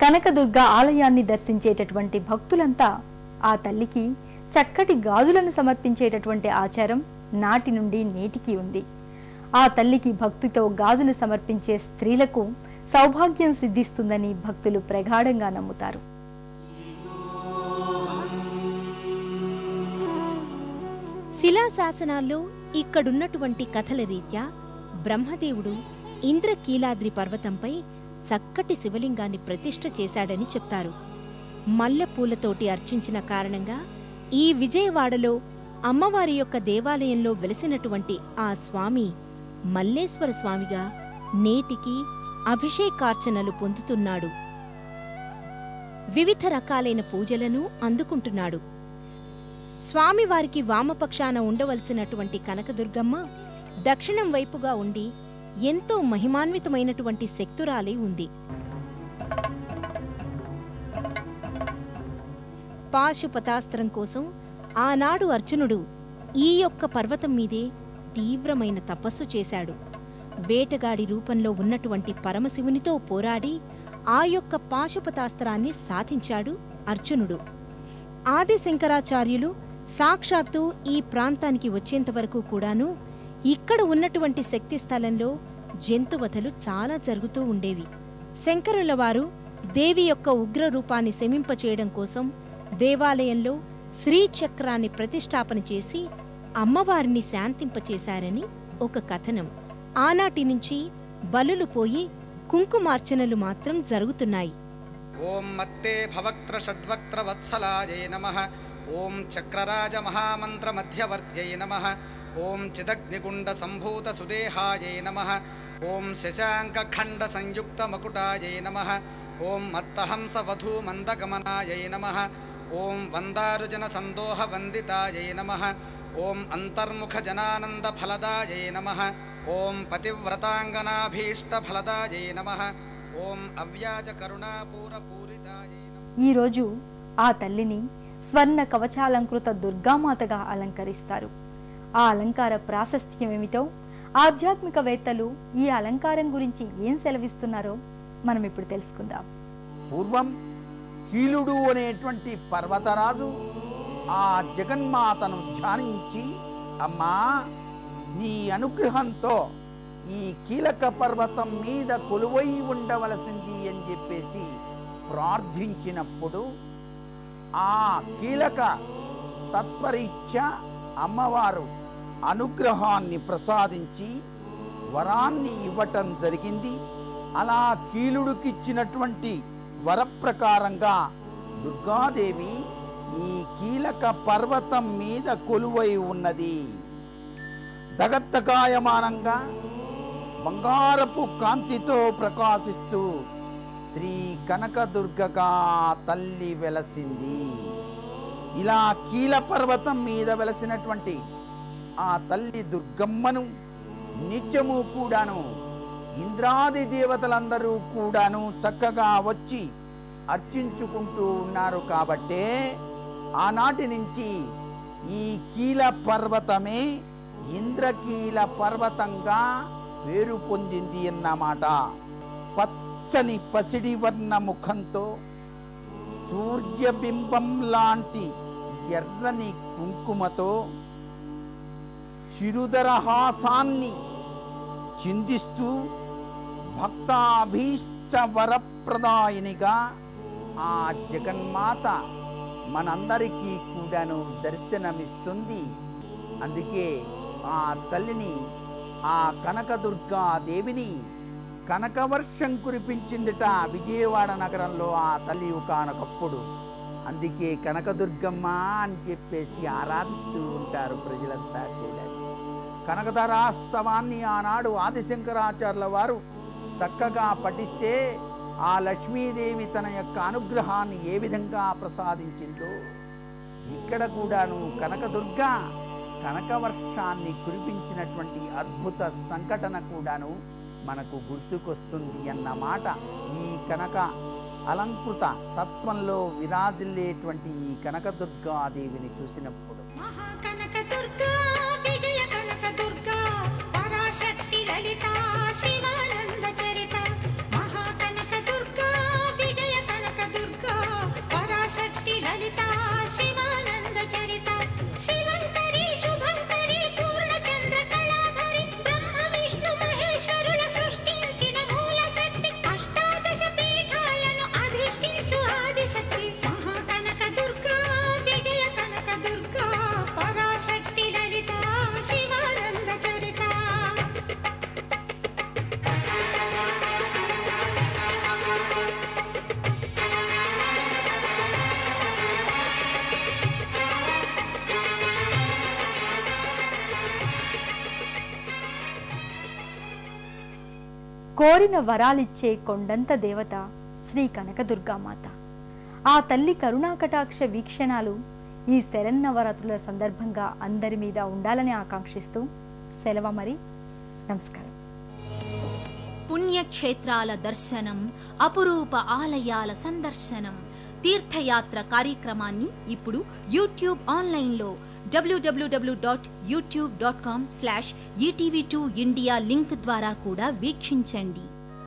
కనకదుర్గ ఆలయాన్ని దర్శించేటటువంటి భక్తులంతా ఆ తల్లికి చక్కటి గాజులను సమర్పించేటటువంటి ఆచారం నాటి నుండి నేటికి ఉంది. ఆ తల్లికి భక్తితో గాజులు సమర్పించే స్త్రీలకు సౌభాగ్యం సిద్ధిస్తుందని భక్తులు ప్రగాఢంగా నమ్ముతారు. శిలాశాసనాల్లో ఇక్కడున్నటువంటి కథల రీత్యా బ్రహ్మదేవుడు ఇంద్రకీలాద్రి పర్వతంపై చక్కటి శివలింగాన్ని ప్రతిష్ఠ చేశాడని చెప్తారు. మల్లెపూలతోటి అర్చించిన కారణంగా ఈ విజయవాడలో అమ్మవారి యొక్క దేవాలయంలో వెలసినటువంటి ఆ స్వామి మల్లేశ్వర స్వామిగా నేటికి అభిషేకార్చనలు పొందుతున్నాడు. వివిధ రకాలైన పూజలను అందుకుంటున్నాడు. స్వామివారికి వామపక్షాన ఉండవలసినటువంటి కనకదుర్గమ్మ దక్షిణం వైపుగా ఉండి ఎంతో మహిమాన్వితమైనటువంటి శక్తురాలై ఉంది. పాశుపతాస్త్రం కోసం ఆనాడు అర్జునుడు ఈ యొక్క పర్వతం మీదే తీవ్రమైన తపస్సు చేశాడు. వేటగాడి రూపంలో ఉన్నటువంటి పరమశివునితో పోరాడి ఆ యొక్క పాశుపతాస్త్రాన్ని సాధించాడు అర్జునుడు. ఆది శంకరాచార్యులు సాక్షాత్తు ఈ ప్రాంతానికి వచ్చేంతవరకు కూడాను ఇక్కడ ఉన్నటువంటి శక్తి స్థలంలో జంతువధలు చాలా జరుగుతూ ఉండేవి. శంకరుల వారు దేవి యొక్క ఉగ్ర రూపాన్ని శమింపచేయడం కోసం దేవాలయంలో శ్రీచక్రాన్ని ప్రతిష్టాపన చేసి అమ్మవారిని శాంతింపచేశారని ఒక కథనం. ఆనాటి నుంచి బలులు పోయి కుంకుమార్చనలు మాత్రం జరుగుతున్నాయి. ఓం మత్తే భవక్త్ర షడ్వక్త్ర వత్సలాయై నమః. ఓం చక్రరాజ మహామంత్ర మధ్యవర్త్యై నమః. ఓం చిదగ్నిగుండ సంభూత సుదేహాయై నమః. ఓం శశాంక ఖండ సంయుక్త మకుటాయై నమః. ఓం మత్తహంస వధూ మందగమనాయై నమః. ఓం వందారుజన సందోహ వందితాయై నమః. ఓం అంతర్ముఖ జనానంద ఫలదాయై నమః. ఓం పతివ్రతాంగనాభీష్ట ఫలదాయై నమః. ఓం అవ్యాజ కరుణాపూర పూరితాయై నమః. ఈరోజు ఆ తల్లిని స్వర్ణ కవచాలంకృత దుర్గామాతగా అలంకరిస్తారు. ఆ అలంకార ప్రాశస్త్యం ఏమిటో, ఆధ్యాత్మికవేత్తలు ఈ అలంకారం గురించి ఏం సెలవిస్తున్నారో మనం ఇప్పుడు తెలుసుకుందాం. పూర్వం కీలుడు అనేటువంటి పర్వతరాజు ఆ జగన్మాతను ధ్యానించి, అమ్మా నీ అనుగ్రహంతో ఈ కీలక పర్వతం మీద కొలువై ఉండవలసింది అని చెప్పేసి ప్రార్థించినప్పుడు ఆ కీలక తత్పరీత్యా అమ్మవారు అనుగ్రహాన్ని ప్రసాదించి వరాన్ని ఇవ్వటం జరిగింది. అలా కీలుడికిచ్చినటువంటి వరప్రకారంగా దుర్గాదేవి ఈ కీలక పర్వతం మీద కొలువై ఉన్నది. దగత్తకాయమానంగా బంగారపు కాంతితో ప్రకాశిస్తూ శ్రీ కనకదుర్గగా తల్లి వెలసింది. ఇలా కీల పర్వతం మీద వెలసినటువంటి ఆ తల్లి దుర్గమ్మను నిత్యము కూడాను ఇంద్రాది దేవతలందరూ కూడాను చక్కగా వచ్చి అర్చించుకుంటూ ఉన్నారు. కాబట్టే ఆనాటి నుంచి ఈ కీల పర్వతమే ఇంద్రకీల పర్వతంగా పేరు పొందింది అన్నమాట. పచ్చని పసిడి వర్ణ ముఖంతో సూర్యబింబం లాంటి ఎర్రని కుంకుమతో చిరుదరహాసాన్ని చిందిస్తూ భక్తాభీష్ట వరప్రదాయినిగా ఆ జగన్మాత మనందరికీ కూడాను దర్శనమిస్తుంది. అందుకే ఆ తల్లిని, ఆ కనకదుర్గా దేవిని కనకవర్షం కురిపించిందిట విజయవాడ నగరంలో ఆ తల్లి ఒకానొకప్పుడు. అందుకే కనకదుర్గమ్మ అని చెప్పేసి ఆరాధిస్తూ ఉంటారు ప్రజలంతా కూడా. కనకధరాస్తవాన్ని ఆనాడు ఆదిశంకరాచార్యుల వారు చక్కగా పఠిస్తే ఆ లక్ష్మీదేవి తన యొక్క అనుగ్రహాన్ని ఏ విధంగా ప్రసాదించిందో ఇక్కడ కూడాను కనకదుర్గ కనకవర్షాన్ని కురిపించినటువంటి అద్భుత సంఘటన కూడాను మనకు గుర్తుకొస్తుంది అన్నమాట. ఈ కనక అలంకృత తత్వంలో విరాజిల్లేటువంటి ఈ కనకదుర్గాదేవిని చూసినప్పుడు మహాకనకదుర్గా విజయ కనకదుర్గా పరాశక్తి లలిత శివానంద చరిత మహాకనకదుర్గా విజయ కనక కోరిన వరాలిచ్చే కొండంత దేవత శ్రీ కనకదుర్గామాత. ఆ తల్లి కరుణాకటాక్ష వీక్షణాలు ఈ శరన్నవరాత్రుల సందర్భంగా అందరి మీద ఉండాలని ఆకాంక్షిస్తూ సెలవు. మరి నమస్కారం. పుణ్యక్షేత్రాల దర్శనం, అపురూప ఆలయాల సందర్శనం, తీర్థయాత్ర కార్యక్రమాన్ని ఇప్పుడు యూట్యూబ్ ఆన్లైన్లో www.youtube.com/etv2india లింక్ ద్వారా కూడా వీక్షించండి.